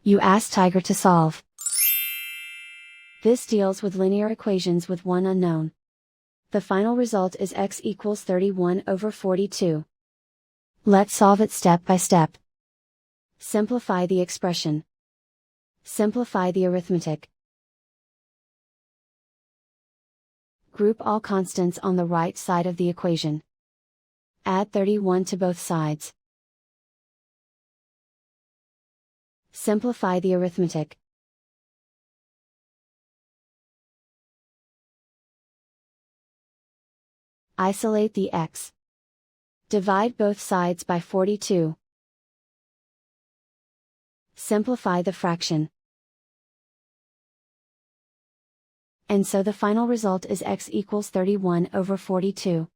You ask Tiger to solve. This deals with linear equations with one unknown. The final result is x equals 31 over 42. Let's solve it step by step. Simplify the expression. Simplify the arithmetic. Group all constants on the right side of the equation. Add 31 to both sides. Simplify the arithmetic. Isolate the x. Divide both sides by 42. Simplify the fraction. And so the final result is x equals 31 over 42.